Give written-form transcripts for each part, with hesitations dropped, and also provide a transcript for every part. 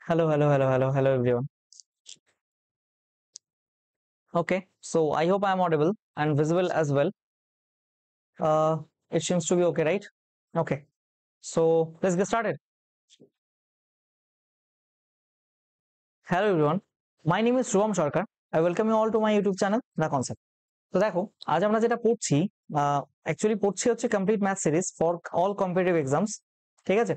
Hello everyone. Okay, so I hope I am audible and visible as well. It seems to be okay, right? Okay, so let's get started. Hello everyone, my name is Shubham Sarkar. I welcome you all to my YouTube channel, The Concept. তো দেখো আজ আমরা যেটা পড়ছি actually পড়ছি হচ্ছে complete math series for all competitive exams, ঠিক আছে?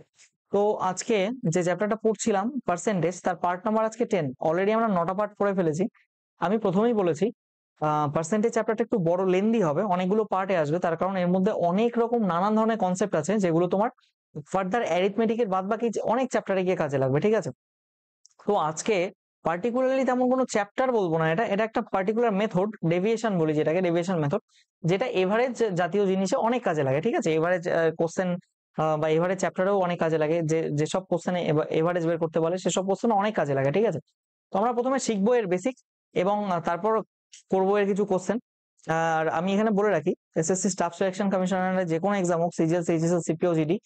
তো আজকে যে চ্যাপ্টারটা পড়ছিলাম পার্সেন্টেজ, তার পার্ট নাম্বার আজকে 10। অলরেডি আমরা 9টা পার্ট পড়ে ফেলেছি। আমি প্রথমেই বলেছি পার্সেন্টেজ চ্যাপ্টারটা একটু বড় লেন্দি হবে, অনেকগুলো পার্টে আসবে, তার কারণ এর মধ্যে অনেক রকম নানান ধরনের কনসেপ্ট আছে যেগুলো তোমার ফার্দার অ্যারিথমেটিকের বাদ বাকি অনেক চ্যাপ্টারে গিয়ে কাজে লাগবে, ঠিক আছে? তো আজকে পার্টিকুলারলি তেমন কোনো চ্যাপ্টার বলবো না, এটা এটা একটা পার্টিকুলার মেথড, ডেভিয়েশন বলি যেটাকে, ডেভিয়েশন মেথড, যেটা এভারেজ জাতীয় জিনিসে অনেক কাজে লাগে, ঠিক আছে? এভারেজ কোশ্চেন বা এভারেজ চ্যাপ্টারেও অনেক কাজে লাগে, যেসব কোশ্চেনে এভারেজ বের করতে বলে সেসব কোশ্চেনে অনেক কাজে লাগে, ঠিক আছে? তো আমরা প্রথমে শিখবো এর বেসিক এবং তারপর করবো এর কিছু কোশ্চেন। আর আমি এখানে বলে রাখি, এসএসসি স্টাফ সিলেকশন কমিশনের যে কোনো এক্সাম হোক, CGL, CGL, CPO, GD,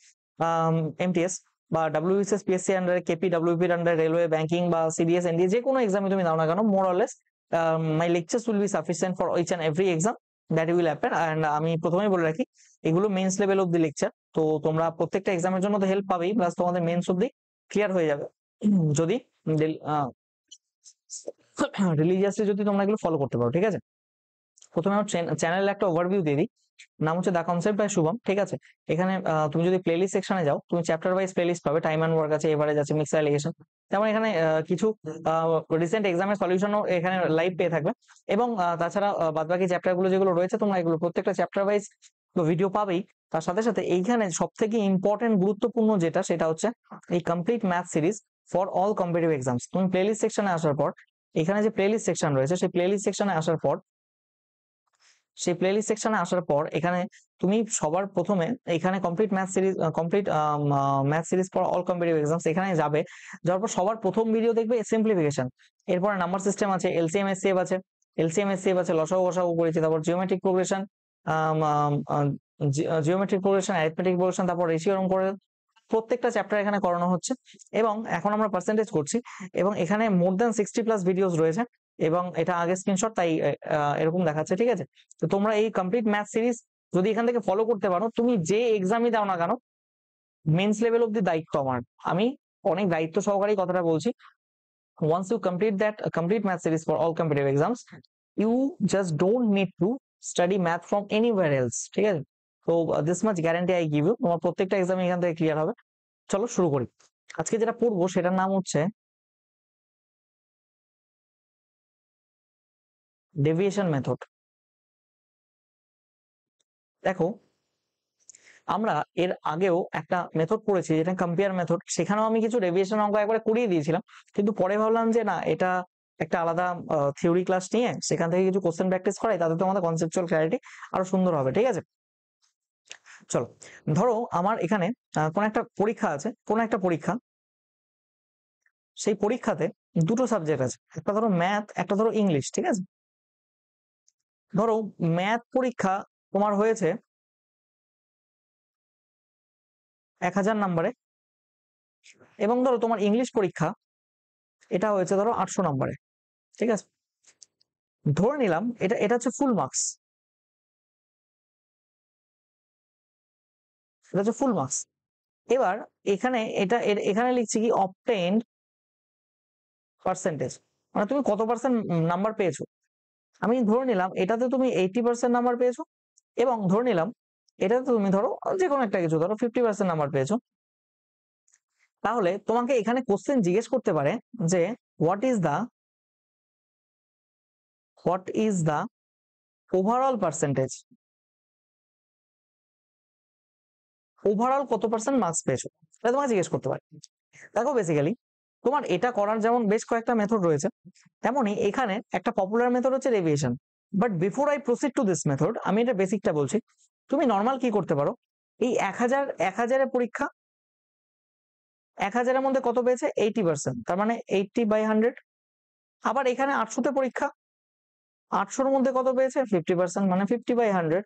MTS বা ডাব্লিউবিসিএস, পিএসসি আন্ডারে, কেপি, ডাব্লিউপির আন্ডারে, রেলওয়ে, ব্যাংকিং বা সিডিএস, এনডিএ, যে কোনো এক্সামে তুমি দাও না কেন, more or less my lectures will be sufficient for each and every exam that will happen. And আমি প্রথমেই বলে রাখি, এগুলো mains level of the lecture, তো তোমরা প্রত্যেকটা এক্সামের জন্য তো হেল্প পাবেই, প্লাস তোমাদের মেন্স অব্দি ক্লিয়ার হয়ে যাবে যদি রিলিজিয়াসলি যদি তোমরা এগুলো ফলো করতে পারো, ঠিক আছে? প্রথমে আমার চ্যানেলের একটা ওভারভিউ দিয়ে দিই। নাম হচ্ছে দা কনসেপ্ট বাই শুভম, ঠিক আছে? এখানে তুমি যদি প্লেলিস্ট সেকশনে যাও, তুমি চ্যাপ্টার ওয়াইজ প্লেলিস্ট পাবে, টাইম অ্যান্ড ওয়ার্ক আছে, এভারেজ আছে, মিক্স অ্যালিগেশন, যেমন এখানে কিছু রিসেন্ট এক্সামের সলিউশনও এখানে লাইভ পেয়ে থাকবে। এবং তাছাড়া বাদবাকি চ্যাপ্টারগুলো যেগুলো রয়েছে, তোমরা এগুলো প্রত্যেকটা চ্যাপ্টার ওয়াইজ ভিডিও পাবেই। তার সাথে সাথে এইখানে সব থেকে ইম্পর্টেন্ট গুরুত্বপূর্ণ যেটা, সেটা হচ্ছে এই complete math series for all competitive exams. তুমি প্লেলিস্ট সেকশনে আসার পর, এখানে যে প্লেলিস্ট সেকশন রয়েছে, সেই প্লেলিস্ট সেকশনে আসার পর এখানে তুমি সবার প্রথমে এখানে complete math series for all competitive exams এখানে যাবে। যাওয়ার পর সবার প্রথম ভিডিও দেখবে সিম্পলিফিকেশন, এরপর নাম্বার সিস্টেম আছে, এলসিএম এসসিএফ আছে, লসাগু গসাগু করেছি, তারপর জিওমেট্রিক প্রোগ্রেশন, অ্যারিথমেটিক প্রোগ্রেশন, তারপর রেশিও এরকম করে প্রত্যেকটা চ্যাপ্টার এখানে করানো হচ্ছে। এবং এখন আমরা পার্সেন্টেজ করছি, এবং এখানে মোর দ্যান 60+ ভিডিওস রয়েছে, এবং এটা আগে স্ক্রিনশট, তাই এরকম দেখাচ্ছে, ঠিক আছে? তো তোমরা এই কমপ্লিট ম্যাথ সিরিজ যদি এখান থেকে ফলো করতে পারো, তুমি যে এক্সামই দাও না কেন, মেন্স লেভেল অব্দি দায়িত্ব আমার, আমি অনেক দায়িত্ব সহকারেই কথাটা বলছি। once you complete that complete math series for all competitive exams, you just don't need to study math from anywhere else, ঠিক আছে? তো this much guarantee I give you, তোমার প্রত্যেকটা এক্সাম এখান থেকে ক্লিয়ার হবে। চলো শুরু করি। আজকে যেটা পড়বো সেটার নাম হচ্ছে ডেভিয়েশন মেথড। দেখো, আমরা এর আগেও একটা মেথড পড়েছি যেটা কম্পেয়ার মেথড, সেখানেও আমি কিছু ডেভিয়েশন অঙ্ক একবারে করিয়ে দিয়েছিলাম, কিন্তু পরে ভাবলাম যে না, এটা একটা আলাদা থিওরি ক্লাস নিয়ে সেখান থেকে কিছু কোশ্চেন প্র্যাকটিস করাই, তাতে তো আমাদের কনসেপচুয়াল ক্ল্যারিটি আরো সুন্দর হবে, ঠিক আছে? চলো, ধরো আমার এখানে কোন একটা পরীক্ষা আছে, কোন একটা পরীক্ষা, সেই পরীক্ষাতে দুটো সাবজেক্ট আছে, একটা ধরো ম্যাথ, একটা ধরো ইংলিশ, ঠিক আছে? ধরো ম্যাথ পরীক্ষা তোমার হয়েছে 1000 নম্বরে, এবং ধরো তোমার ইংলিশ পরীক্ষা এটা হয়েছে ধরো 800 নম্বরে, ঠিক আছে? ধরে নিলাম এটা এটা হচ্ছে ফুল মার্কস, এটা হচ্ছে ফুল মার্কস। এবার এখানে এখানে লিখছি কি, অবটেইনড পার্সেন্টেজ, মানে তুমি কত পার্সেন্ট নাম্বার পেয়েছো। আমি ধরে নিলাম এটাতে তুমি 80% নাম্বার পেয়েছো, এবং ধরে নিলাম এটাতে তুমি ধরো যে কোনো একটা কিছু ধরো 50% নাম্বার পেয়েছো। তাহলে তোমাকে এখানে কোশ্চেন জিজ্ঞেস করতে পারে যে what is the overall percentage, overall কত পার্সেন্ট মার্কস পেয়েছো, এটা তোমাকে জিজ্ঞেস করতে পারে। দেখো বেসিক্যালি তোমার এটা করার যেমন বেশ কয়েকটা মেথড রয়েছে, তেমনই এখানে একটা পপুলার মেথড হচ্ছে deviation. But before I proceed to this method, আমি এটা বেসিকটা বলছি। তুমি নর্মাল কি করতে পারো, এই 1000 পরীক্ষা, 1000-এর মধ্যে কত পেয়েছে, 80%, তার মানে 80/100। আবার এখানে 800-তে পরীক্ষা, 800-র মধ্যে কত পেয়েছে, 50%, মানে 50/100।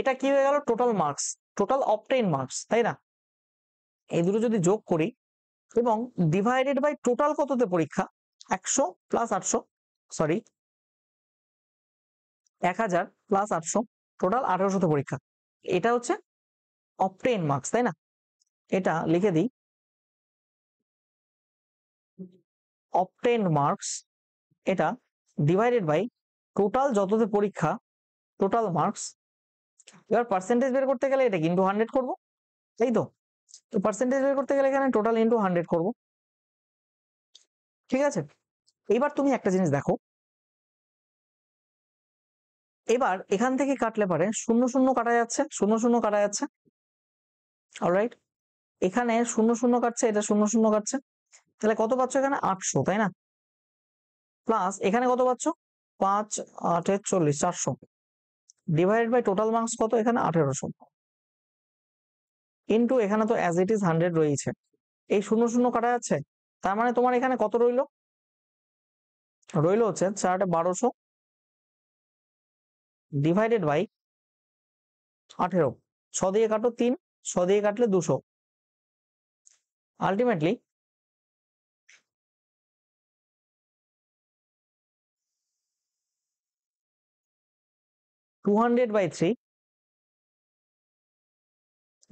এটা কি হয়ে গেল, total marks, total obtain marks, তাই না? এই দুটো যদি যোগ করি, এবং ডিভাইডেড বাই টোটাল কততে পরীক্ষা 100 প্লাস 800 সরি 1000 প্লাস 800 টোটাল 1800 পরীক্ষা। এটা হচ্ছে অবটেইন মার্কস, তাই না? এটা লিখে দিই, অবটেইন মার্কস এটা ডিভাইডেড বাই টোটাল যততে পরীক্ষা টোটাল মার্কস। এবার পার্সেন্টেজ বের করতে গেলে এটা ইনটু 100 করব, তাই তো? তো পার্সেন্টেজ বের করতে গেলে এখানে টোটাল ইনটু 100 করব, ঠিক আছে? এবার তুমি একটা জিনিস দেখো, এবার এখান থেকে কাটলে পারে 0 0 কাটা যাচ্ছে, 0 0 কাটা যাচ্ছে, অলরাইট? এখানে 0 0 কাটছে, এটা 0 0 কাটছে, তাহলে কত পাচ্ছ এখানে 800, তাই না? প্লাস এখানে কত পাচ্ছ 5 8 40 400 ডিভাইডেড বাই টোটাল মার্কস কত এখানে 1800 ইনটু এখানে তো অ্যাজ ইট ইজ 100 রয়েছে, এই 0 0 কাটা যাচ্ছে, তার মানে তোমার এখানে কত রইলো হচ্ছে 4 1200 ডিভাইডেড বাই 18, 6 দিয়ে কাটো 3, 6 দিয়ে কাটলে 200, আলটিমেটলি 200 by 3,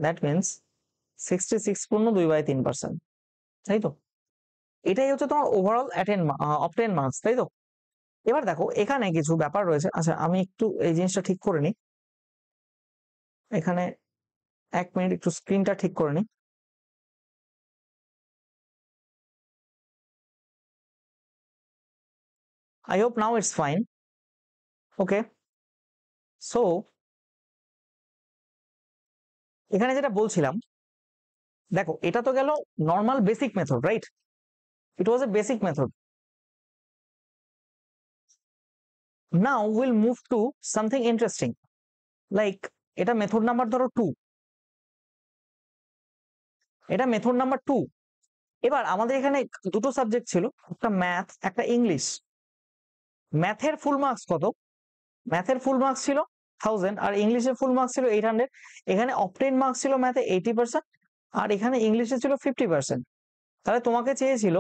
দ্যাট মিনস 66 পূর্ণ 2/3%, তাই তো? এটাই হচ্ছে তোমার ওভারঅল অবটেইন মার্কস, তাই তো? এবার দেখো এখানে কিছু ব্যাপার রয়েছে। আচ্ছা আমি একটু এই জিনিসটা ঠিক করে নিই, এখানে 1 মিনিট একটু স্ক্রিনটা ঠিক করে নিই। I hope now it's fine. Okay, so এখানে যেটা বলছিলাম, দেখো এটা তো গেল normal basic method, right? It was A basic method. Now we'll move to something interesting, like এটা মেথড নাম্বার ধরো 2, এটা মেথড নাম্বার 2। এবার আমাদের এখানে দুটো সাবজেক্ট ছিল, একটা ম্যাথ একটা ইংলিশ। ম্যাথের ফুল মার্কস কত? ম্যাথের ফুল মার্কস ছিল 1000 আর ইংলিশের ফুল মার্কস ছিল 800। এখানে অবটেইন মার্কস ছিল ম্যাথে 80% আর এখানে ইংলিশে ছিল 50%। তাহলে তোমাকে চেয়েছিল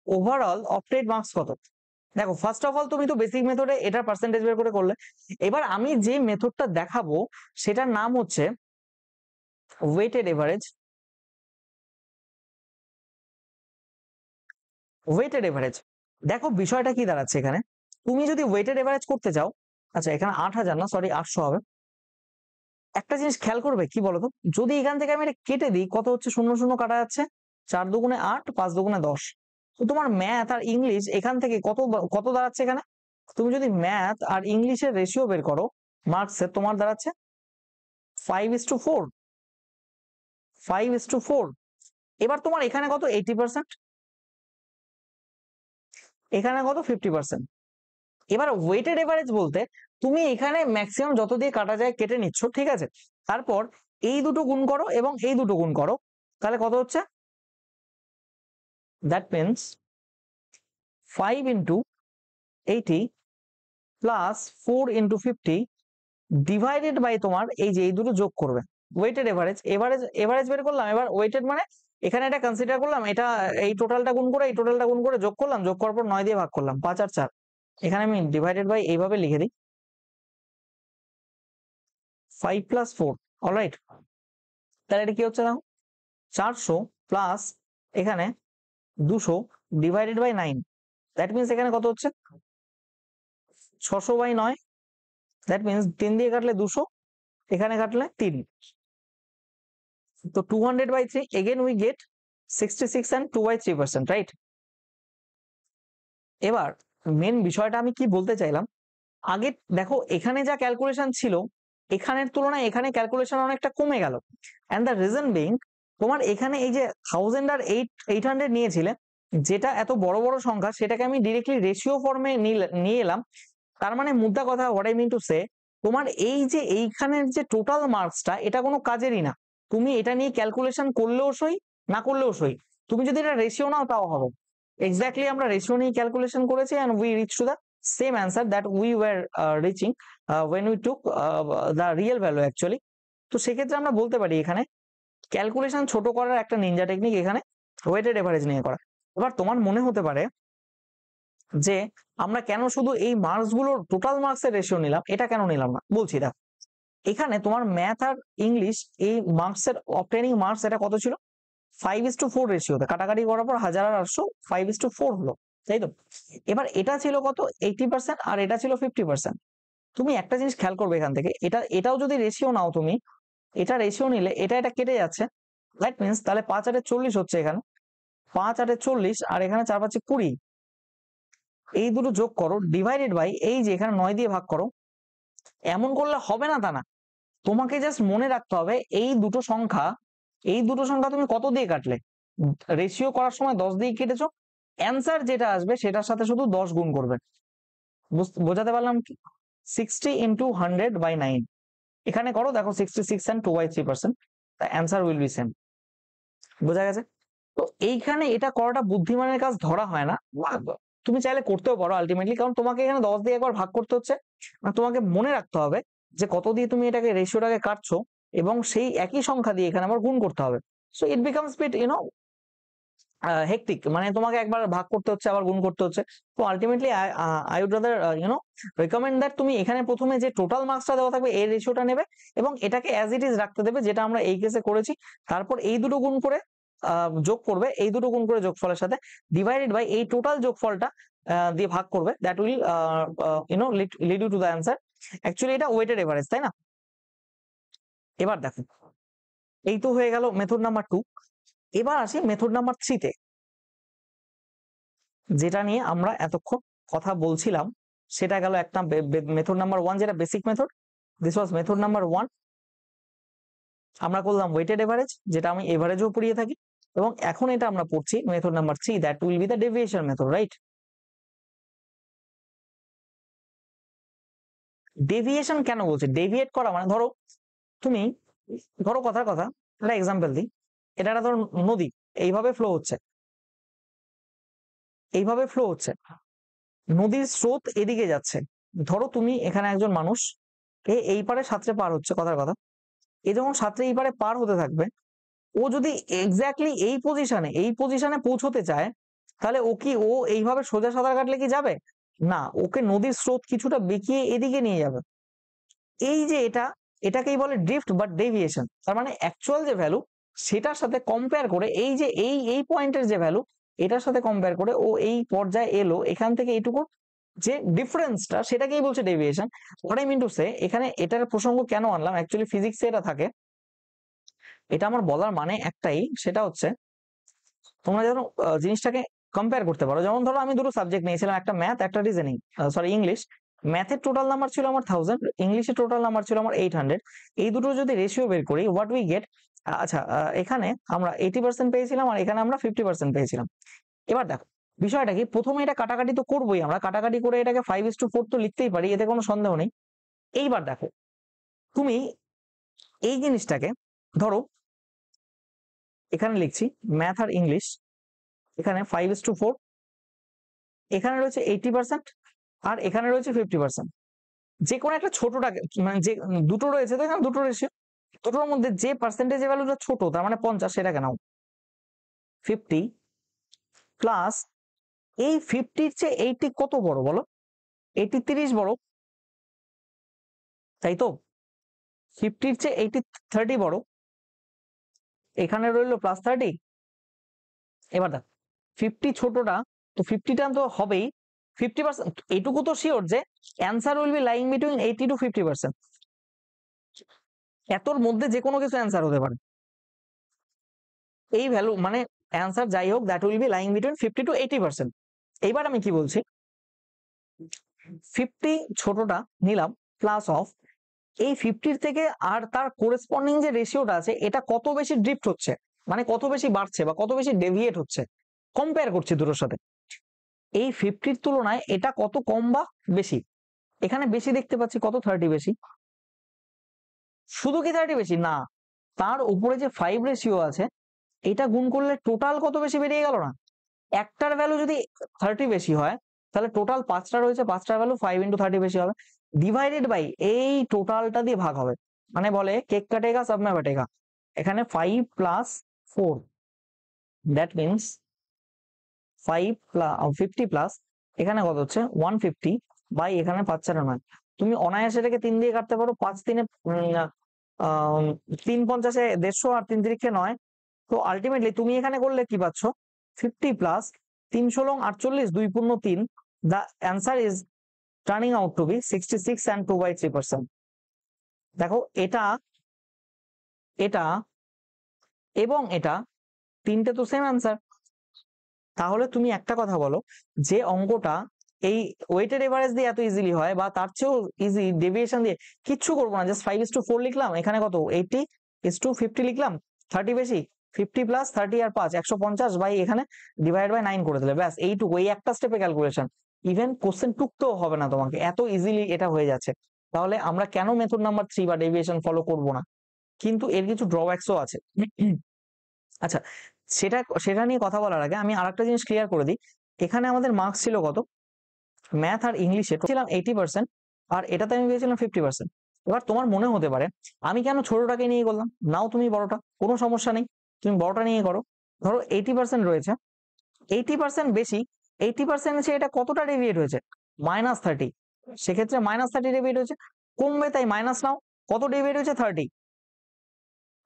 ওভারঅল অবটেইন মার্কস কত। দেখো ফার্স্ট অফ অল তুমি তো বেসিক মেথডে এটার পার্সেন্টেজ বের করে করলে। এবার আমি যে মেথডটা দেখাবো সেটার নাম হচ্ছে ওয়েটেড এভারেজ। ওয়েটেড এভারেজ, দেখো বিষয়টা কি দাঁড়াচ্ছে এখানে, তুমি যদি ওয়েটেড এভারেজ করতে চাও, আচ্ছা এখানে 8000 না সরি 800 হবে। একটা জিনিস খেয়াল করবে কি বলতো, যদি এখান থেকে আমি এটা কেটে দিই কত হচ্ছে 0 0 কাটা যাচ্ছে, 4 দুগুণে 8 5 দুগুণে 10। তো তোমার ম্যাথ আর ইংলিশ এখান থেকে কত কত দাঁড়াচ্ছে এখানে, তুমি যদি ম্যাথ আর ইংলিশের রেশিও বের করো মার্কসের, তোমার দাঁড়াচ্ছে 5:4, 5:4। এবার তোমার এখানে কত 80%, এখানে কত 50%। এবার ওয়েটেড এভারেজ বলতে তুমি এখানে ম্যাক্সিমাম যত দিয়ে কাটা যায় কেটে নিচ্ছ, ঠিক আছে? তারপর এই দুটো গুণ করো এবং এই দুটো গুণ করো, তাহলে কত হচ্ছে, that means 5 × 80 plus 4 × 50 divided by তোমার এই যে এই দুটো যোগ করবে ওয়েটেড এভারেজ। এভারেজ বের করলাম, এবার ওয়েটেড মানে এখানে এটা কনসিডার করলাম, এটা এই টোটালটা গুণ করে এই টোটালটা গুণ করে যোগ করলাম, যোগ করার পর 9 দিয়ে ভাগ করলাম, 5 আর 4। এখানে আমি ডিভাইডেড বাই এইভাবে লিখে দিই 5 + 4, অলরাইট? তাহলে এটা কি হচ্ছে না 400 প্লাস এখানে 200 ডিভাইডেড বাই 9, দ্যাট মিনস এখানে কত হচ্ছে 600/9, দ্যাট মিনস 3 দিয়ে কাটলে 200, এখানে কাটলে 3, তো 200/3, again we get 66 and 2/3%, right? এবার মেন বিষয়টা আমি কি বলতে চাইলাম, আগে দেখো এখানে যা ক্যালকুলেশন ছিল এখানের তুলনায় এখানে ক্যালকুলেশন অনেকটা কমে গেল, এন্ড দ্য রিজন বিং তোমার এখানে এই যে 1000 আর 800 নিয়েছিলে, যেটা এত বড় বড় সংখ্যা সেটাকে আমি ডিরেক্টলি রেশিও ফর্মে নিয়ে এলাম। তার মানে মুদ্রা কথা, what I mean to say, তোমার এই যে এইখানের যে টোটাল মার্কসটা এটা কোনো কাজেরই না, তুমি এটা নিয়ে ক্যালকুলেশন করলেও সই না করলেও সই, তুমি যদি এটা রেশিও নাও তাও হবে। এক্স্যাক্টলি আমরা রেশিও নিয়ে ক্যালকুলেশন করেছি and we reached to the same answer that we were reaching when we took the real value actually। তো সেক্ষেত্রে আমরা বলতে পারি এখানে ক্যালকুলেশন ছোট করার একটা নিনজা টেকনিক এখানে ওয়েটেড এভারেজ নিয়ে করা। এবার তোমার মনে হতে পারে যে আমরা কেন শুধু এই মার্কস গুলোর টোটাল মার্কসের রেশিও নিলাম, এটা কেন নিলাম না? বলছি দেখো, এখানে তোমার ম্যাথ আর ইংলিশ এই মার্কসের অবটেনিং মার্কস এটা কত ছিল? 5:4 রেশিওতে কাটাকাটি করার পর 1000 আর 800 5:4 হলো, তাই তো? এবার এটা ছিল কত? 80% আর এটা ছিল 50%। তুমি একটা জিনিস খেয়াল করবে এখান থেকে, এটাও যদি রেশিও নাও তুমি, এটা রেশিও নিলে এটা কেটে যাচ্ছে। দ্যাট মিনস তাহলে 5 8 40 হচ্ছে এখানে, 5 8 40 আর এখানে 4 5 20। এই দুটো যোগ করো, ডিভাইডেড বাই এই যে এখানে 9 দিয়ে ভাগ করো। এমন করলে হবে না তা না, তোমাকে জাস্ট মনে রাখতে হবে এই দুটো সংখ্যা তুমি কত দিয়ে কাটলে? রেশিও করার সময় 10 দিয়ে কেটেছো, অ্যান্সার যেটা আসবে সেটার সাথে শুধু 10 গুণ করবে। বোঝাতে পারলাম কি? 60 × 100/9 এখানে করো, দেখো 66 and 2/3%, the answer will be same। বোঝা গেছে? তো এইখানে এটা করাটা বুদ্ধিমানের কাজ ধরা হয় না, তুমি চাইলে করতেও পারো আলটিমেটলি, কারণ তোমাকে এখানে 10 দিয়ে একবার ভাগ করতে হচ্ছে, তোমাকে মনে রাখতে হবে যে কত দিয়ে তুমি এটাকে রেশিওটাকে কাটছো, এবং সেই একই সংখ্যা দিয়ে এখানে আবার গুণ করতে হবে। So it becomes bit hectic, মানে তোমাকে একবার ভাগ করতে হচ্ছে আবার গুণ করতে হচ্ছে। তো ultimately I would rather recommend that তুমি এখানে প্রথমে যে টোটাল মার্কসটা দেওয়া থাকবে এই রেশিওটা নেবে এবং এটাকে অ্যাজ ইট ইজ রাখতে দেবে, যেটা আমরা এই কেসে করেছি। তারপর এই দুটো গুণ করে যোগ করবে, এই দুটো গুণ করে যোগফলের সাথে ডিভাইডেড বাই এই টোটাল যোগফলটা দিয়ে ভাগ করবে। That will lead you to the answer. Actually এটা ওয়েটেড এভারেজ, তাই না? এবার দেখো, এই তো হয়ে গেল মেথড নাম্বার 2। এবার আসি মেথড নাম্বার 3 তে, যেটা নিয়ে আমরা এতক্ষণ কথা বলছিলাম। সেটা গেল একটা মেথড নাম্বার 1, যেটা basic method. This was method number 1। আমরা করলাম ওয়েটেড এভারেজ, যেটা আমি এভারেজও পড়িয়ে থাকি, এবং এখন এটা আমরা পড়ছি method number 3, that will be the deviation method, right? Deviation কেন বলছে? ডেভিয়েট করা মানে ধরো কথার কথা একটা এক্সাম্পল দিই। এটা একটা ধরো নদী, এইভাবে ফ্লো হচ্ছে, নদীর স্রোত এদিকে যাচ্ছে। ধরো তুমি এখানে একজন মানুষ, এই পারে সাঁতরে পার হচ্ছে, কথার কথা। এ যখন সাঁতরে এই পারে পার হতে থাকবে, ও যদি এক্স্যাক্টলি এই পজিশনে পৌঁছতে চায়, তাহলে ও এইভাবে সোজা সাঁতার কাটলে কি যাবে? না, ওকে নদীর স্রোত কিছুটা বেঁকিয়ে এদিকে নিয়ে যাবে। এই যে এটাকেই বলে ড্রিফট বা ডেভিয়েশন। তার মানে অ্যাকচুয়াল যে ভ্যালু সেটার সাথে কম্পেয়ার করে, এই যে এই পয়েন্টের যে ভ্যালু এটার সাথে কম্পেয়ার করে ও এই পর্যায়ে এলো, এখান থেকে এইটুকু যে ডিফারেন্সটা, সেটাকেই বলছে deviation. What I mean to say, এখানে এটার প্রসঙ্গ কেন আনলাম, অ্যাকচুয়ালি ফিজিক্সে এটা থাকে। এটা আমার বলার মানে একটাই, সেটা হচ্ছে তোমরা যেন জিনিসটাকে কম্পেয়ার করতে পারো। যেমন ধরো আমি দুটো সাবজেক্ট নিয়েছিলাম, একটা ম্যাথ, একটা রিজনিং, সরি ইংলিশ। ম্যাথের টোটাল নাম্বার ছিল আমার 1000, ইংলিশের টোটাল নাম্বার ছিল আমার 800। এই দুটো যদি রেশিও বের করি, হোয়াট উই গেট, আচ্ছা এখানে আমরা 80% পেয়েছিলাম আর এখানে আমরা 50% পেয়েছিলাম। এবার দেখো বিষয়টা কি, প্রথমে এটা কাটাকাটি তো করবোই, আমরা কাটাকাটি করে এটাকে 5:4 তো লিখতেই পারি, এতে কোনো সন্দেহ নেই। এইবার দেখো, তুমি এই জিনিসটাকে ধরো, এখানে লিখছি ম্যাথ আর ইংলিশ, এখানে 5:4, এখানে রয়েছে 80% আর এখানে রয়েছে 50%। যে কোনো একটা ছোটটাকে, মানে যে দুটো রয়েছে তো এখানে দুটো রেশিও, দুটোর মধ্যে যে পার্সেন্টেজ ভ্যালুটা ছোট, তার মানে 50, সেটাকে নাও 50 প্লাস এই 50-র চেয়ে 80 কত বড় বলো? 80 30 বড়, তাই তো? 50-র চেয়ে 80 30 বড়, এখানে রইলো প্লাস 30। এবার দেখ 50 ছোটটা, তো 50টা তো হবেই। 50%, এইটুকু তো শিওর যে answer will be lying between 80 to 50%। এতর মধ্যে যে কোনো কিছু অ্যান্সার হতে পারে, এই ভ্যালু মানে অ্যান্সার যাই হোক, that will be lying between 50 to 80%। এইবার আমি কি বলছি, 50 ছোটটা নিলাম প্লাস অফ এই 50-র থেকে আর তার কোরেসপন্ডিং যে রেশিওটা আছে, এটা কত বেশি ড্রিফট হচ্ছে, মানে কত বেশি বাড়ছে বা কত বেশি ডেভিয়েট হচ্ছে, কম্পেয়ার করছি দুটোর সাথে। এই 50-র তুলনায় এটা কত কম বা বেশি? এখানে বেশি দেখতে পাচ্ছি, কত? 30 বেশি। শুধু কি 30 বেশি না, তার উপরে যে 5 রেশিও আছে, এটা গুণ করলে টোটাল কত বেশি বেরিয়ে গেল না? একটার ভ্যালু যদি 30 বেশি হয়, তাহলে টোটাল 5টা রয়েছে, 5টার ভ্যালু 5 × 30 বেশি হবে, ডিভাইডেড বাই এই টোটালটা দিয়ে ভাগ হবে। মানে বলে কেক কাটেগা সব মে বাটেগা। এখানে 5 + 4 দ্যাট মিনস 50 প্লাস এখানে কত হচ্ছে 150 বাই এখানে 5 4 9। তুমি অনায়াসে এটাকে 3 দিয়ে কাটতে পারো, 5 3 3 50 150 আর 3 3 9। তো আলটিমেটলি তুমি এখানে করলে কি পাচ্ছ 50 প্লাস 3 16 48 2 পূর্ণ 3। The answer is turning out to be 66 and 2/3%। দেখো এটা এটা এবং এটা তিনটে তো সেম অ্যান্সার। তাহলে তুমি একটা কথা বলো, যে অঙ্কটা এই ওয়েটেড এভারেজ দিয়ে এত ইজিলি হয় বা তার চেয়েও ইজি ডেভিয়েশন দিয়ে কিচ্ছু করবো না, জাস্ট 5:4 লিখলাম, এখানে কত 80:50 লিখলাম, 30 বেশি 50 প্লাস 30 আর 5 150 বাই এখানে ডিভাইড বাই 9 করে দিলে, ব্যাস এইটুকু, এই একটা স্টেপে ক্যালকুলেশন। ইভেন কোশ্চেন টুকতেও হবে না তোমাকে, এত ইজিলি এটা হয়ে যাচ্ছে। তাহলে আমরা কেন মেথড নাম্বার 3 বা ডেভিয়েশন ফলো করব না? কিন্তু এর কিছু ড্রব্যাকসও আছে। আচ্ছা, সেটা নিয়ে কথা বলার আগে আমি আরেকটা জিনিস ক্লিয়ার করে দিই। এখানে আমাদের মার্কস ছিল কত, ম্যাথ আর ইংলিশে ছিলাম 80%, আর এটাতে আমি পেয়েছিলাম 50%। এবার তোমার মনে হতে পারে আমি কেন ছোটটাকে নিয়ে করলাম, নাও তুমি বড়টা, কোনো সমস্যা নেই, তুমি বড়টা নিয়ে করো। ধরো 80% রয়েছে, 80% বেশি, 80% এটা কতটা ডেভিয়েট হয়েছে, -30। সেক্ষেত্রে -30 ডেভিয়েট হয়েছে, কমবে তাই মাইনাস নাও, কত ডেভিয়েট হয়েছে 30,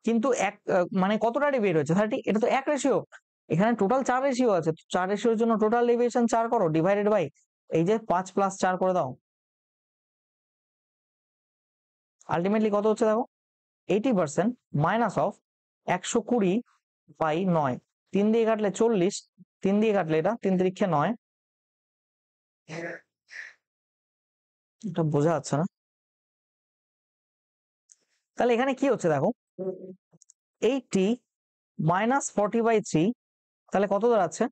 কিন্তু এক মানে কতটা ডেভিয়েট হয়েছে 30, এটা তো 1 রেশিও। এখানে টোটাল 4 রেশিও আছে, 4 রেশিওর জন্য টোটাল ডেভিয়েশন 4 করো, ডিভাইডেড বাই এই যে 5 প্লাস 4 করে দাও। আলটিমেটলি কত হচ্ছে দেখো, 80% মাইনাস অফ 120 বাই 9। 3 দিয়ে কাটলে 40, 3 দিয়ে কাটলে এটা 3 3 9। এটা বোঝা যাচ্ছে না? তাহলে এখানে কি হচ্ছে দেখো, 80 মাইনাস 40/3, তাহলে কত দাঁড়াচ্ছে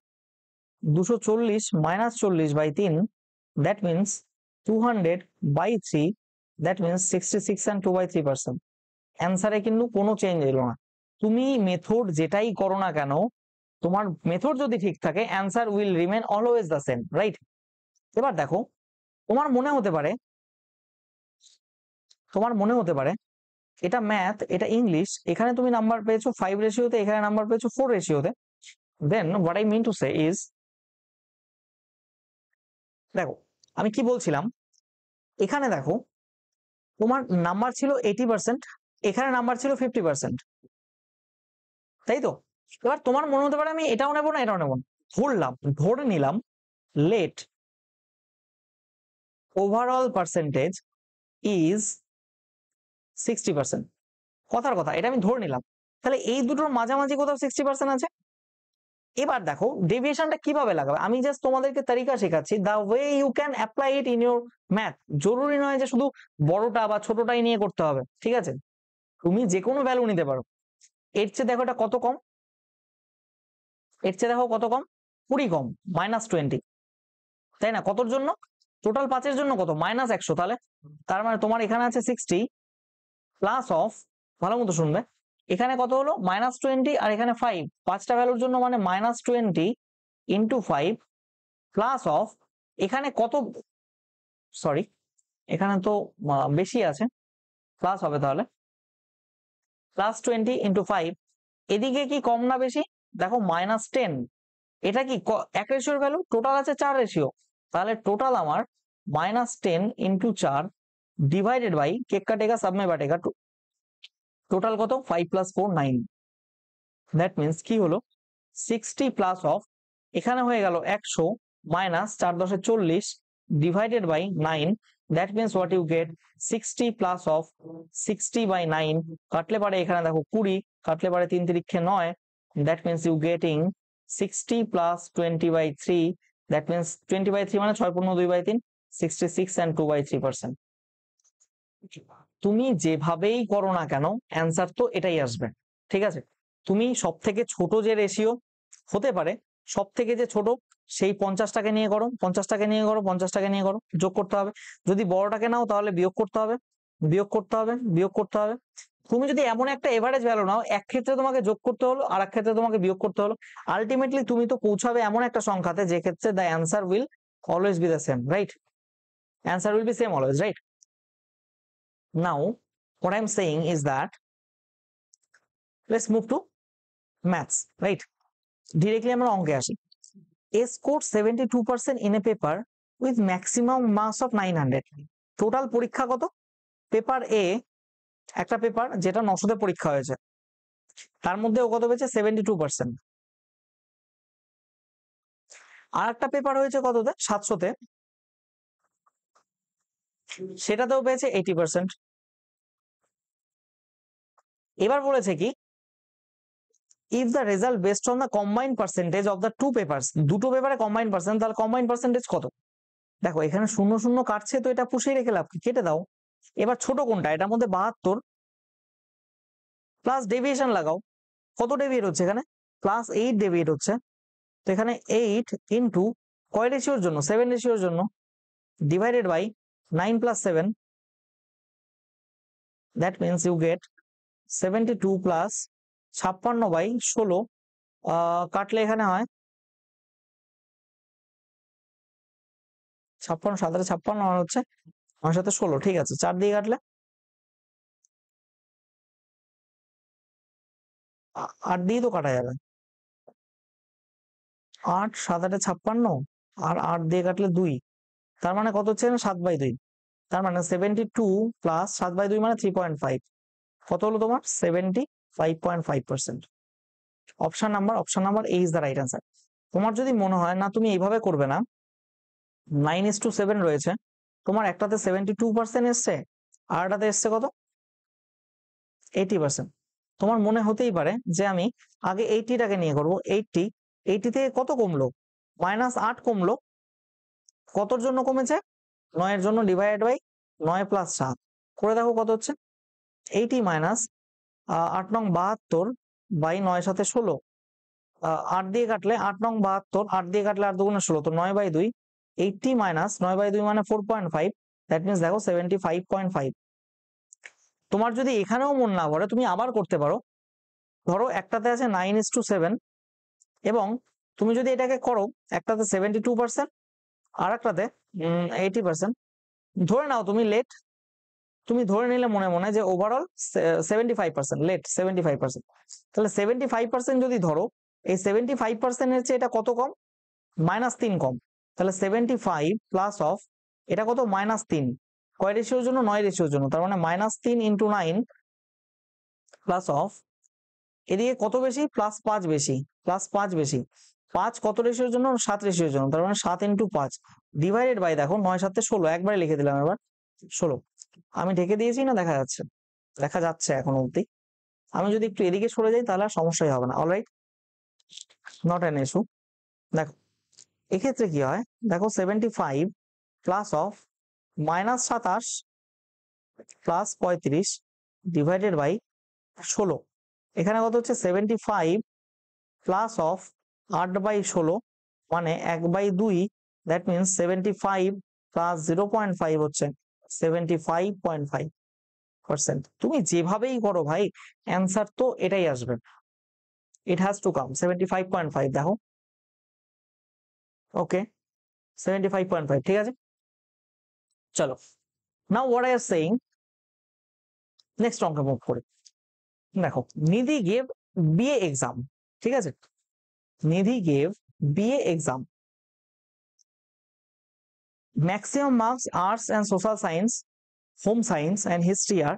240 minus 40/3, that means 200/3, that means 66 and 2/3%। অ্যান্সারে কিন্তু কোনো চেঞ্জ এলো না। তুমি মেথড যেটাই করো না কেন, তোমার মেথড যদি ঠিক থাকে answer will remain always the same, right? এবার দেখো, তোমার মনে হতে পারে এটা ম্যাথ, এটা ইংলিশ, এখানে তুমি নাম্বার পেয়েছো 5 রেশিওতে, এখানে নাম্বার পেয়েছো 4 রেশিওতে। Then what I mean to say is, দেখো আমি কি বলছিলাম, এখানে দেখো তোমার নাম্বার ছিল 80%, এখানে নাম্বার ছিল 50%, তাই তো? এবার তোমার মনে হতে পারে আমি এটাও নেবো না, এটাও নেবো না। ধরে নিলাম লেট ওভারঅল পার্সেন্টেজ ইজ 60%। কথার কথা, এটা আমি ধরে নিলাম, তাহলে এই দুটোর মাঝামাঝি কোথাও 60% আছে। এবার দেখো ডেভিয়েশনটা কিভাবে লাগাবে, আমি জাস্ট তোমাদেরকে তরিকা শেখাচ্ছি, the way you can apply it in your math. জরুরি নয় যে শুধু বড়টা বা ছোটটাই নিয়ে করতে হবে, ঠিক আছে? তুমি যে কোনো ভ্যালু নিতে পারো। এর চেয়ে দেখো এটা কত কম, এর চেয়ে দেখো কত কম, 20 কম, -20, তাই না? কতর জন্য, টোটাল 5 জন্য কত, -100। তাহলে তার মানে তোমার এখানে আছে 60 প্লাস অফ, ভালো মতো শুনবে, এখানে কত হলো -20 আর এখানে 5, 5টা ভ্যালুর জন্য মানে -20 ইন্টু 5 প্লাস অফ, এখানে কত, সরি এখানে তো বেশি আছে, প্লাস হবে তাহলে +20 ইন্টু 5। এদিকে কি কম না বেশি, দেখো -10, এটা কি 1 রেশিওর ভ্যালু, টোটাল আছে 4 রেশিও, তাহলে টোটাল আমার -10 ইন্টু 4 ডিভাইডেড বাই কেক কাটেগা सब में बांटेगा, টোটাল কত 5 + 4 9। দ্যাট মিনস কি হলো 60 প্লাস অফ, এখানে হয়ে গেল 100 minus 4 × 10 = 40 divided by 9। That means what you get 60 plus of 60/9, কাটলে পারে এখানে দেখো 20, কাটলে পারে 3 3 9। That means you getting 60 plus 20/3, that means 20/3 মানে 6 পূর্ণ 2/3, 66 and 2/3%। তুমি যেভাবেই করো না কেন অ্যান্সার তো এটাই আসবে, ঠিক আছে? তুমি সব থেকে ছোট যে রেশিও হতে পারে, সব থেকে যে ছোট সেই 50টাকে নিয়ে করো, 50টাকে নিয়ে করো, 50টাকে নিয়ে করো, যোগ করতে হবে। যদি বড়টাকে নাও তাহলে বিয়োগ করতে হবে, বিয়োগ করতে হবে, বিয়োগ করতে হবে। তুমি যদি এমন একটা এভারেজ ভ্যালু নাও, এক ক্ষেত্রে তোমাকে যোগ করতে হলো আর এক ক্ষেত্রে তোমাকে বিয়োগ করতে হলো, আলটিমেটলি তুমি তো পৌঁছাবে এমন একটা সংখ্যাতে যে ক্ষেত্রে the answer will always be the same, right? Answer will be same always, right? Now what I'm saying is that let's move to maths, right? Directly আমরা অঙ্কে আসি। A score 72% in a paper with maximum marks of 900। Total পরীক্ষা কত? Paper এ, একটা paper যেটা 900তে পরীক্ষা হয়েছে, তার মধ্যে ও কত পেয়েছে? 72%। আর একটা পেপার হয়েছে কততে? 700তে, সেটাতেও পেয়েছে 80%। এবার বলেছে কি, if the result based on the combined percentage of the two papers, দুটো পেপারে কম্বাইন্ড পার্সেন্ট, তাহলে কম্বাইন্ড পার্সেন্টেজ কত? দেখো এখানে শূন্য শূন্য কাটছে, তো এটা পুষিয়ে রেখে লাভ কি, কেটে দাও। এবার ছোট কোনটা? এটার মধ্যে 72 প্লাস ডেভিয়েশন লাগাও। কত ডেভিয়েট হচ্ছে এখানে? +8 ডেভিয়েট হচ্ছে। তো এখানে 8 ইন্টু কয় রেশিওর জন্য? 7 রেশিওর জন্য, divided by 9 + 7, that means you get 72 plus 56/16। কাটলে এখানে হয় 56, 7 × 56 হচ্ছে, আমার সাথে 16, ঠিক আছে। 4 দিয়ে কাটলে 8 দিয়ে তো কাটা যাবে। 8, 7, 8 56, আর 8 দিয়ে কাটলে 2, তার মানে কত হচ্ছে? 7/2। তার মানে 72 প্লাস 7/2 মানে 3.5। কত হলো তোমার? 75.5%। Option number A is the right answer. তোমার যদি মনে হয় না তুমি এইভাবে করবে না, 9:7 রয়েছে, তোমার একটাতে 72% এসছে, আর একটাতে এসছে কত? 80%। তোমার মনে হতেই পারে যে আমি আগে 80টাকে নিয়ে করবো। 80 থেকে কত কমলো? -8 কমলো। কতর জন্য কমেছে? 9 এর জন্য, ডিভাইডেড বাই 9 + 7 করে দেখো কত হচ্ছে। 80 মাইনাস 8 নং 72 বাই 9 সাথে 16, 8 দিয়ে কাটলে 8 নং 72, 8 দিয়ে কাটলে 8 দুগুণে 16, তো 9/2। 80 মাইনাস 9/2 মানে 4.5, দ্যাট মিনস দেখো 75.5। তোমার যদি এখানেও মন না ভরে, তুমি আবার করতে পারো। ধরো একটাতে আছে 9:7, এবং তুমি যদি এটাকে করো, একটাতে 72% আর একটাতে 80%, ধরে নাও তুমি লেট, তুমি ধরে নিলে মনে মনে যে ওভারঅল 75%, লেট 75%। তাহলে 75% যদি ধরো, এই 75% এর চেয়ে এটা কত কম? -3 কম। তাহলে 75 প্লাস অফ এটা কত? -3। কয় রেশিওর জন্য? 9 রেশিওর জন্য। তার মানে -3 × 9 প্লাস অফ, এদিকে কত বেশি? +5 বেশি, +5 বেশি। 5 কত রেশিওর জন্য? 7 রেশিওর জন্য। তার মানে 7 × 5 ডিভাইডেড বাই, দেখো 9 × 7 = 16, একবারে লিখে দিলাম। এবার 16 আমি ঢেকে দিয়েছি না? দেখা যাচ্ছে, দেখা যাচ্ছে এখন অবধি। আমি যদি একটু এদিকে সরে যাই তাহলে আর সমস্যাই হবে না। Alright, not an issue. দেখো এক্ষেত্রে কি হয়, দেখো 75 plus of -27 plus 35 divided by 16, এখানে কত হচ্ছে? 75 প্লাস অফ 8/16 মানে 1/2, দ্যাট মিনস 75 প্লাস 0.5 হচ্ছে 75.5%। তুমি যেভাবেই করো ভাই, অ্যান্সার তো এটাই আসবে। It has to come 75.5। দেখো, ওকে, 75.5, ঠিক আছে। চলো, now what I are saying, next অঙ্কে মুভ করি। দেখো, নিধি গেভ বিএ এক্সাম, ঠিক আছে। Nidhi gave BA exam, maximum marks arts and social science, home science and history আর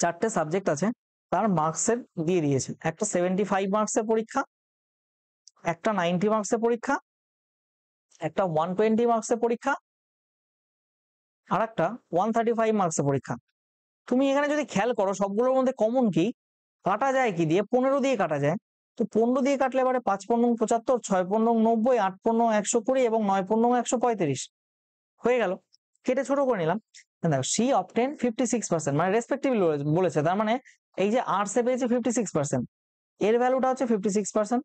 4টে সাবজেক্ট আছে, তার মার্কসের দিয়ে দিয়েছে। একটা 75 মার্কসের পরীক্ষা, একটা 90 মার্কসের পরীক্ষা, একটা 120 মার্কসের পরীক্ষা, আর একটা 135 মার্কসের পরীক্ষা। তুমি এখানে যদি খেয়াল করো, সবগুলোর মধ্যে কমন কি? কাটা যায় কি দিয়ে? 15 দিয়ে কাটা যায়। তো 15 দিয়ে কাটলে এবারে 5 × 15 = 75, 6 × 15 = 90, 8 × 15 = 120 এবং 9 × 15 = 135 হয়ে গেল। কেটে ছোট করে নিলাম। দেখো, সি অবটেন 56%, মানে রেসপেক্টিভলি বলেছে। তার মানে এই যে আর্টসে পেয়েছে 56%, এর ভ্যালুটা হচ্ছে 56%।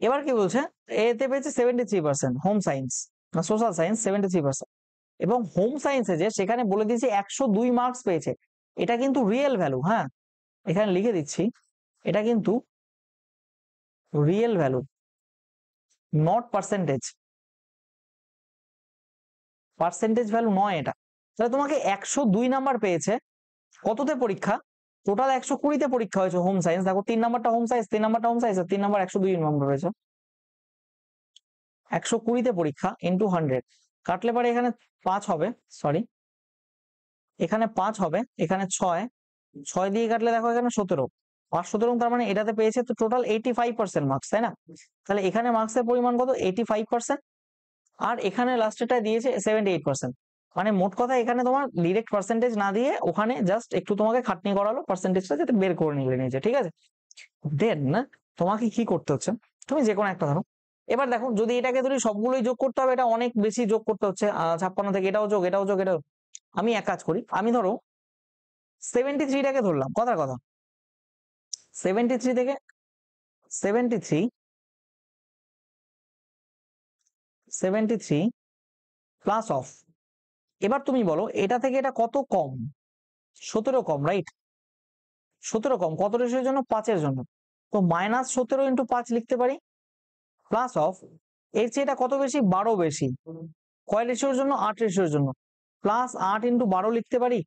এবার কি বলছে? এতে পেয়েছে 73%, হোম সায়েন্স না সোশ্যাল সায়েন্স 73%, এবং হোম সায়েন্সে যে সেখানে বলে দিয়েছে 102 মার্কস পেয়েছে। এটা কিন্তু রিয়েল ভ্যালু, হ্যাঁ, এখানে লিখে দিচ্ছি, এটা কিন্তু real value, not percentage. Percentage value নয় এটা। তাহলে তোমাকে 102 নাম্বার পেয়েছে, কততে পরীক্ষা? টোটাল 120তে পরীক্ষা হয়েছে হোম সায়েন্স, দেখো 3 নাম্বারটা হোম সায়েন্স, 3 নাম্বারটা হোম সায়েন্স, আর 3 নাম্বার 102 নম্বর রয়েছে। 120তে পরীক্ষা ইন্টু 100 কাটলে পারে এখানে 5 হবে, সরি এখানে 5 হবে, এখানে 6 দিয়ে কাটলে দেখো এখানে 17, 5 17, তার মানে এটাতে পেয়েছে তো টোটাল 85% মার্কস, তাই না? তাহলে এখানে মার্কসের পরিমাণ কত? 85%। আর এখানে লাস্টেরটা দিয়েছে 78%। মানে মোট কথা এখানে তোমার ডিরেক্ট পার্সেন্টেজ না দিয়ে ওখানে জাস্ট একটু তোমাকে খাটনি করালো পার্সেন্টেজটা যাতে বের করে নিলে নিজে, ঠিক আছে? দেন না তোমাকে কি করতে হচ্ছে, তুমি যে কোনো একটা ধরো। এবার দেখো যদি এটাকে ধরি সবগুলোই যোগ করতে হবে, এটা অনেক বেশি যোগ করতে হচ্ছে, 56 থেকে এটাও যোগ, এটাও যোগ, এটাও। আমি এক কাজ করি, আমি ধরো 73টাকে ধরলাম, কথার কথা 73 থেকে 73 প্লাস অফ, এবার তুমি বলো এটা থেকে এটা কত কম? 17 কম, রাইট? 17 কম কত রেশিওর জন্য? 5-এর জন্য। তো -17 ইন্টু 5 লিখতে পারি, প্লাস অফ এর চেয়ে এটা কত বেশি? 12 বেশি। কয় রেশিওর জন্য? 8 রেশিওর জন্য। প্লাস 8 ইন্টু 12 লিখতে পারি,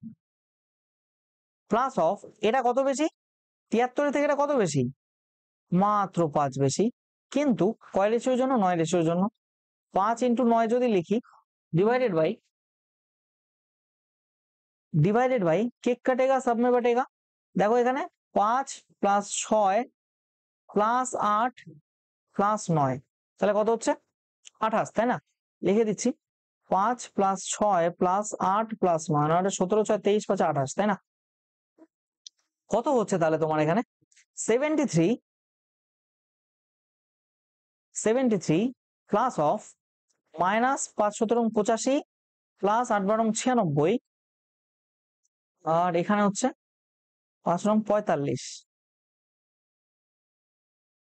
প্লাস অফ এটা কত বেশি? 73 থেকে এটা কত বেশি? মাত্র 5 বেশি। কিন্তু কয় রেশিওর জন্য? 9 রেশিওর জন্য। 5 ইন্টু 9 যদি লিখি, डिवाइडेड बाई केक कटेगा सब में बटेगा। देखो এখানে 5 প্লাস 6 প্লাস 8 প্লাস 9, তাহলে কত হচ্ছে? 28, তাই না? লিখে দিচ্ছি 5 প্লাস 6 প্লাস 8 প্লাস 9, 17 6 23 5 28, তাই না? কত হচ্ছে তাহলে তোমার এখানে? 73 প্লাস অফ মাইনাস 5 17 85 প্লাস 8 12 96, আর এখানে হচ্ছে 5 45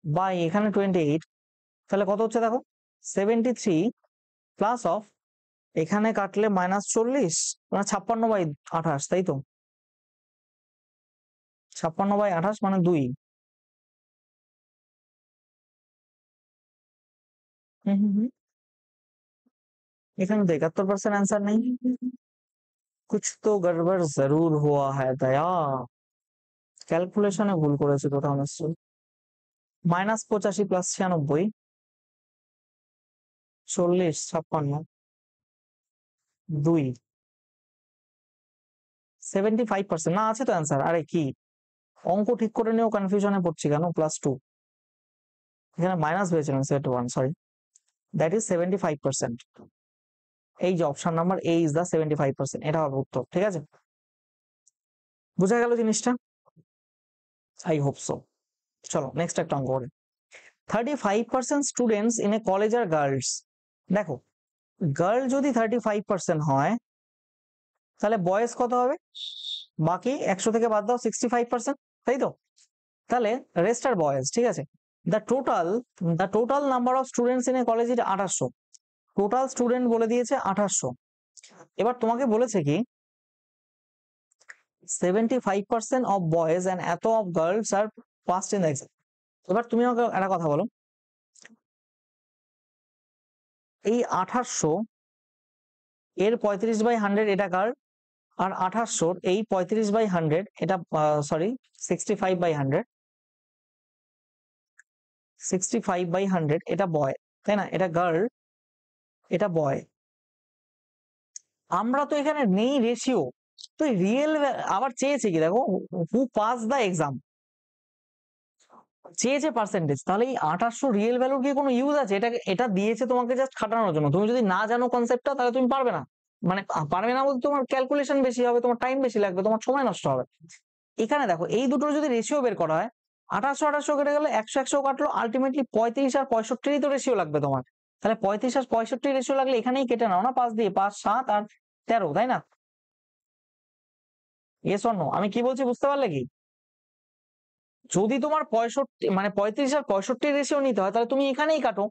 বাই এখানে 28, তাহলে কত হচ্ছে দেখো? 73 প্লাস অফ এখানে কাটলে -40, মানে 56/28, তাই তো? 56/28 মানে 2। এখানে তো 71% आंसर नहीं, कुछ तो गड़बड़ जरूर हुआ है दया, ক্যালকুলেশনে ভুল করেছে কোথাও নিশ্চয়ই। -85 প্লাস 96, 40 56 2, 75% না আছে তো অ্যান্সার। আরে কি অঙ্ক ঠিক করে নিও, কনফিউশনে পড়ছি কেন? +2 এখানে মাইনাস হয়েছিলাম 71, সরি, দ্যাট ইজ 75%। এই যে option number A is the 75%, এটা হবে উত্তর, ঠিক আছে? বুঝা গেল জিনিসটা? I hope so. চলো নেক্সট একটা অঙ্ক করি। 35% students in a college are girls. দেখো গার্ল যদি 35% হয় তাহলে বয়েজ কত হবে? বাকি 100 থেকে বাদ দাও 65%, তাই তো? তাহলে রেস্ট আর বয়েজ, ঠিক আছে? The total number of students in a college is 2800। Total student বলে দিয়েছে 2800। এবার তোমাকে বলেছে কি 75% অফ বয়েজ এন্ড এত of girls are passed in exam. এবার তুমি আমাকে একটা কথা বলো, এই 2800 এর 35/100 এটা কার? আর 2800 এই 35/100 এটা, সরি 65/100, 65/100 এটা বয়, তাই না? এটা গার্ল, এটা বয়। আমরা তো এখানে নেই রেশিও, তো রিয়েল আবার চেয়েছে কি দেখো, হু পাস দ্য এক্সাম চেয়েছে পার্সেন্টেজ। তাহলে এই 2800 রিয়েল ভ্যালুর কি কোনো ইউজ আছে? এটা দিয়েছে তোমাকে জাস্ট খাটানোর জন্য। তুমি যদি না জানো কনসেপ্টটা তাহলে তুমি পারবে না, মানে পারবে না বলতে তোমার ক্যালকুলেশন বেশি হবে, তোমার টাইম বেশি লাগবে, তোমার সময় নষ্ট হবে। এখানে দেখো এই দুটোর যদি রেশিও বের করা হয়, 2800 কেটে গেলে 100 কাটলো, আলটিমেটলি 35 আর 65 তো রেশিও লাগবে তোমার। তাহলে 35 আর 65 রেশিও লাগলে এখানেই কেটে নাও না 5 দিয়ে, 5 7 আর 13, তাই না? Yes or no? আমি কি বলছি বুঝতে পারলে কি? যদি তোমার 65 মানে 35 আর 65 রেশিও নিতে হয় তাহলে তুমি এখানেই কাটো।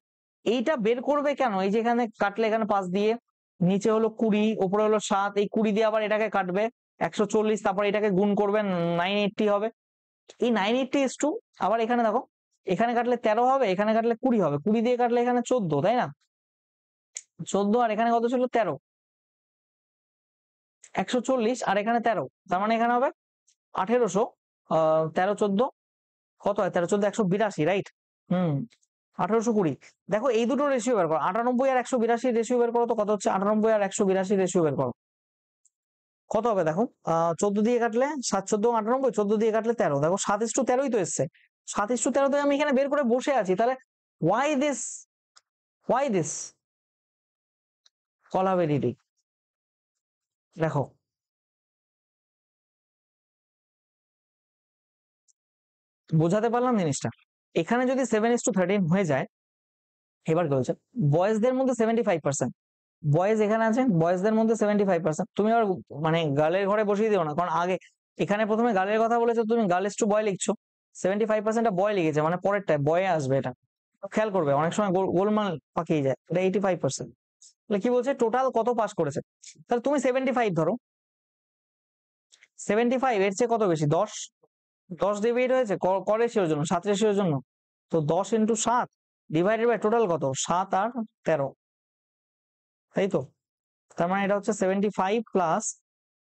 এইটা বের করবে কেন? এই যে এখানে কাটলে এখানে 5 দিয়ে, নিচে হলো 20, উপরে হলো 7, এই 20 দিয়ে আবার এটাকে কাটবে 140, তারপর এটাকে গুণ করবে 980 হবে। এই 980 আবার এখানে দেখো, এখানে কাটলে 13 হবে, এখানে কাটলে 20 হবে, 20 দিয়ে কাটলে এখানে 14, তাই না? 14 আর এখানে কত ছিল? 13, 140 আর এখানে 13, তার মানে এখানে হবে 1800। 13 14 কত হয়? 13 14 182, রাইট? 1820। দেখো এই দুটো রেশিও বের করো, 98 আর 182 রেশিও বের করো তো কত হচ্ছে? 98 আর 182 রেশিও বের করো, কত হবে দেখো? 14 দিয়ে কাটলে 7 14 98, 14 দিয়ে কাটলে 13, দেখো 7:13 তো এসছে। 7:13 আমি এখানে বের করে বসে আছি, তাহলে ওয়াই দিস কলাবেরিটি? দেখো বোঝাতে পারলাম জিনিসটা? এখানে যদি 7:13 হয়ে যায়, এবার কি বলছে? বয়েজদের মধ্যে 75%, বয়েজ এখানে আছে, বয়েজদের মধ্যে 75%। তুমি আবার মানে গার্লের ঘরে বসিয়ে দিও না, কারণ আগে এখানে প্রথমে গার্লের কথা বলেছো, তুমি গার্লস টু বয় লিখছো, 75%টা বয় লিখেছে, মানে পরেরটায় বয়ে আসবে। এটা খেয়াল করবে, অনেক সময় গোলমাল পাকিয়ে যায়। এটা 85%। তাহলে কি বলছে? টোটাল কত পাস করেছে? তাহলে তুমি 75 ধরো, 75 এর চেয়ে কত বেশি? 10 10 ডিভাইড হয়েছে ক রেশিওর জন্য? 7 রেশিওর জন্য। তো 10 × 7 ডিভাইডেড বাই টোটাল কত? 7 আর 13, তাই তো? তার মানে এটা হচ্ছে 75 প্লাস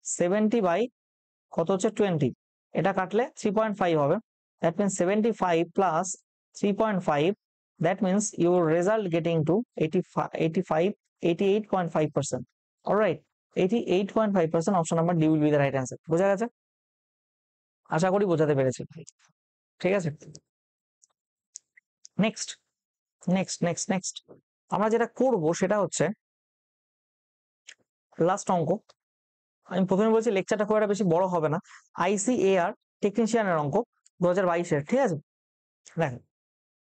70 বাই কত হচ্ছে? 20। এটা কাটলে 3.5 হবে। That means 75 plus 3.5, that means your result getting to 88.5%। Alright, 88.5%, option number D will be the right answer. বোঝা গেছে? আশা করি বোঝাতে পেরেছি। ঠিক আছে, নেক্সট নেক্সট নেক্সট নেক্সট আমরা যেটা করব সেটা হচ্ছে লাস্ট অঙ্ক। আমি প্রথমে বলছি লেকচারটা খুব একটা বেশি বড় হবে না। ICAR টেকনিশিয়ানের অঙ্ক 2022-এর, ঠিক আছে? দেখো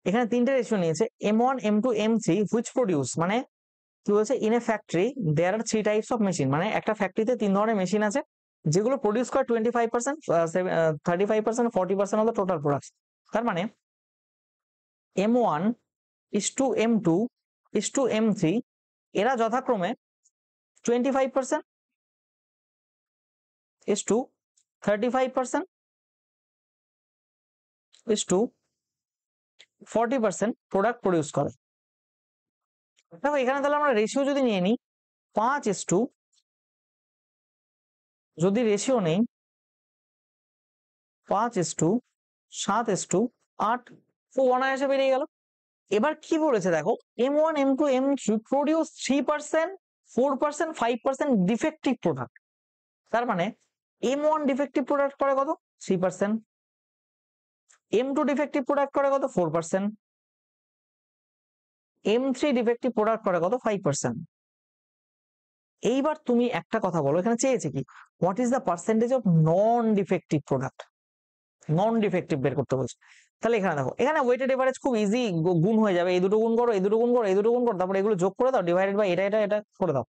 এখানে তিনটে রেশিও নিয়েছে, M1 M2 M3, which produce, মানে কি বলছে? In a factory there are 3 types of machine, মানে একটা ফ্যাক্টরিতে 3 ধরনের মেশিন আছে যেগুলো প্রডিউস করে 25%, 35%, 40% অফ দ্য টোটাল প্রোডাক্টস। তার মানে M1 is to M2 is to M3, এরা যথাক্রমে 25% is to 35% is to 40% product produce করে। দেখো এখানে তাহলে আমরা রেশিও যদি নিয়ে নিই 5:, যদি রেশিও নেই 5:7:8, 1 বেরিয়ে গেল। এবার কি বলেছে দেখো? M1 M2 M3 produce 3%, 4%, 5% defective product. তার মানে M1 ডিফেক্টিভ প্রোডাক্ট করে কত? 3%, M2 ডিফেক্টিভ প্রোডাক্ট করে কত? 4%, M3 ডিফেক্টিভ প্রোডাক্ট করে কত? 5%। এইবার তুমি একটা কথা বলো, এখানে চেয়েছে কি? What is the percentage of non defective product? Non defective বের করতে বলছে। তাহলে এখানে দেখো, এখানে ওয়েটেড এভারেজ খুব ইজি গুণ হয়ে যাবে। এই দুটো গুণ করো, এই দুটো গুণ করো, এই দুটো গুণ করো, তারপরে এগুলো যোগ করে দাও, ডিভাইডেড বাই এটা এটা এটা করে দাও।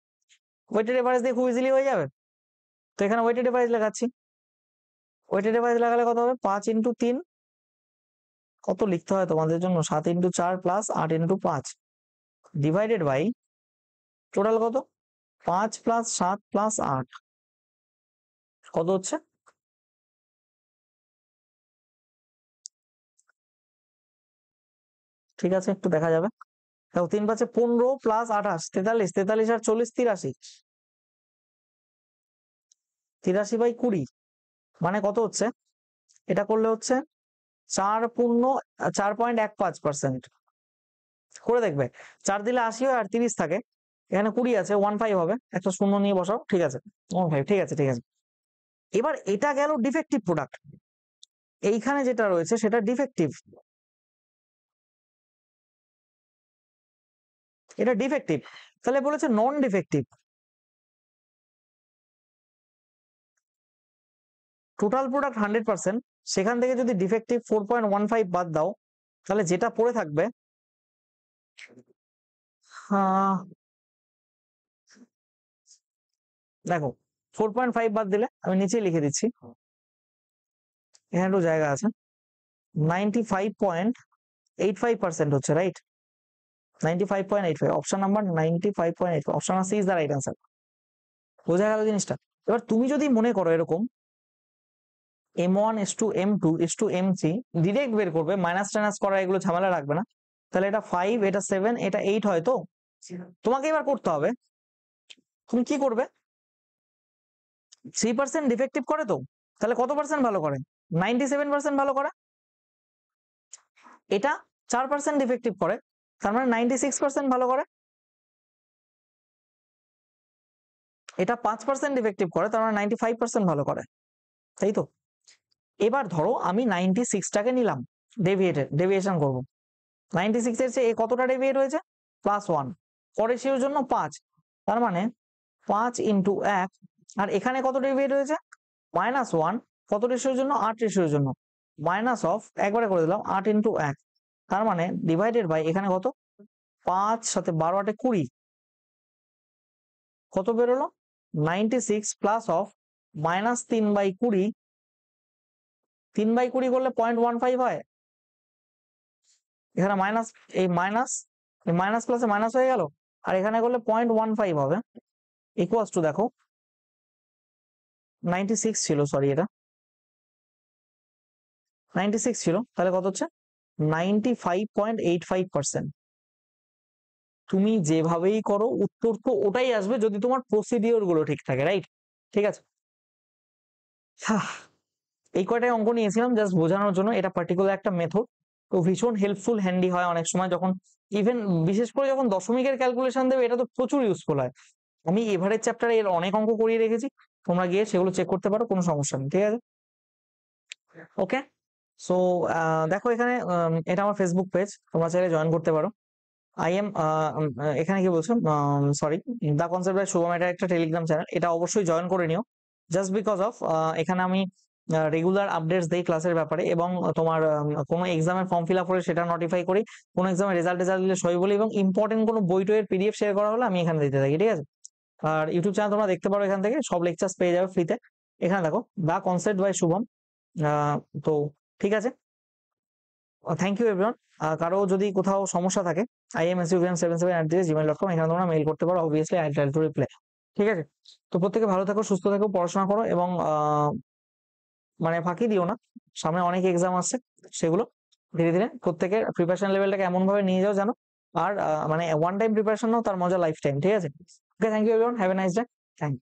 ওয়েটেড এভারেজ দিয়ে খুব ইজিলি হয়ে যাবে। তো এখানে ওয়েটেড এভারেজ লেখাচ্ছি। ওয়েটেড এভারেজ লাগালে কত হবে? 5 × 3, কত লিখতে হয় তোমাদের জন্য? 7 × 4 প্লাস 8 × 5 ডিভাইডেড বাই টোটাল কত? 5 প্লাস 7 প্লাস 8 কত হচ্ছে? ঠিক আছে, একটু দেখা যাবে। দেখো 3 5 15 প্লাস 28 43, 43 আর 40 83, 83 বাই 20 মানে কত হচ্ছে? এটা করলে হচ্ছে 4.15% করে দেখবে। 4 দিলে 80 হয় আর 30 থাকে, এখানে 20 আছে, 15 হবে, একটা শূন্য নিয়ে বসাও। ঠিক আছে, 15, ঠিক আছে ঠিক আছে। এবার এটা গেল ডিফেক্টিভ প্রোডাক্ট, এইখানে যেটা রয়েছে সেটা ডিফেক্টিভ, এটা ডিফেক্টিভ। তাহলে বলেছে নন ডিফেক্টিভ। টোটাল প্রোডাক্ট 100%, সেখান থেকে যদি ডিফেক্টিভ 4.15 বাদ দাও, তাহলে যেটা পড়ে থাকবে দেখো 4.5 বাদ দিলে, আমি নিচে লিখে দিচ্ছি, এখানে একটু জায়গা আছে, 95.85% হচ্ছে, right? 95.85, option number 95.85, option C is the right answer. বোঝা গেল জিনিসটা? এবার তুমি যদি মনে করো এরকম M1 is to M2 is to M3 direct বের করবে, মাইনাস টাইনাস করা এগুলো ঝামেলা রাখবে না, তাহলে এটা 5, এটা 7, এটা 8 হয়। তো তোমাকে এবার করতে হবে, তুমি কি করবে? 3% ডিফেক্টিভ করে তো, তাহলে কত পার্সেন্ট ভালো করে? 97% ভালো করে, এটা 4% ডিফেক্টিভ করে, তার মানে 96% ভালো করে, এটা 5% ডিফেক্টিভ করে, তার মানে 95% ভালো করে, তাই তো? এবার ধরো আমি 96টাকে নিলাম, ডেভিয়েশন করব, 96 এর চেয়ে কতটা ডেভিয়েট হয়েছে, +1, পরের রেশিওর জন্য 5, তার মানে 5 ইন্টু 1, আর এখানে কত ডেভিয়েট হয়েছে, -1, কত রেশিওর জন্য, 8 রেশিওর জন্য, মাইনাস অফ একবারে করে দিলাম 8 ইন্টু 1, তার মানে ডিভাইডেড বাই এখানে কত, 5 সাথে 12 8 20, কত বেরোলো, 96 প্লাস অফ -3/20, 3/20 করলে 0.15 হয়, এখানে মাইনাস, এই মাইনাস প্লাসে মাইনাস হয়ে গেল, আর এখানে করলে 0.15 হবে, ইকুয়ালস টু দেখো 96 ছিল, সরি এটা 96 ছিল, তাহলে কত হচ্ছে 95.85%। তুমি যেভাবেই করো উত্তর তো ওটাই আসবে যদি তোমার প্রসিডিওর গুলো ঠিক থাকে, রাইট? ঠিক আছে, এই কয়টাই অঙ্ক নিয়েছিলাম জাস্ট বোঝানোর জন্য, এটা পার্টিকুলার একটা মেথড, তো ভীষণ হেল্পফুল, হ্যান্ডি হয় অনেক সময়, যখন ইভেন বিশেষ করে যখন দশমিকের ক্যালকুলেশন দেবে, এটা তো প্রচুর ইউজফুল হয়। আমি এভারেজ চ্যাপ্টারে এর অনেক অঙ্ক করিয়ে রেখেছি, তোমরা গিয়ে সেগুলো চেক করতে পারো, কোনো সমস্যা নেই, ঠিক আছে? ওকে, সো দেখো এখানে এটা আমার ফেসবুক পেজ, তোমরা চাইলে জয়েন করতে পারো। আই এম এখানে কি বলছো, sorry, the concept by Shubham, এটা একটা টেলিগ্রাম চ্যানেল, এটা অবশ্যই জয়েন করে নিও, জাস্ট বিকজ অফ এখানে আমি রেগুলার আপডেটস দেই ক্লাসের ব্যাপারে, এবং তোমার কোনো এক্সামের ফর্ম ফিল আপ করে সেটা নোটিফাই করি, কোনো এক্সামের রেজাল্ট দিলে সই বলি, এবং ইম্পর্টেন্ট কোনো বই টইয়ের পিডিএফ শেয়ার করা হলে আমি এখানে দিতে থাকি, ঠিক আছে? আর ইউটিউব চ্যানেল তোমরা দেখতে পারো, এখান থেকে সব লেকচার্স পেয়ে যাবে ফ্রিতে, এখানে দেখো দা কনসেপ্ট বাই শুভম। তো ঠিক আছে, থ্যাংক ইউ এভরিওয়ান। কারো যদি কোথাও সমস্যা থাকে, imsuvian77@gmail.com, এখানে তোমরা মেইল করতে পারো, obviously I try to reply, ঠিক আছে? তো প্রত্যেকে ভালো থাকো, সুস্থ থাকো, পড়াশোনা করো, এবং মানে ফাঁকি দিও না, সামনে অনেক এক্সাম আসছে, সেগুলো ধীরে ধীরে প্রত্যেকের প্রিপারেশন লেভেলটাকে এমন ভাবে নিয়ে যাও যেন, আর মানে ওয়ান টাইম প্রিপারেশন নাও, তার মজা লাইফ টাইম, ঠিক আছে? Okay, thank you everyone, have a nice day, thank you.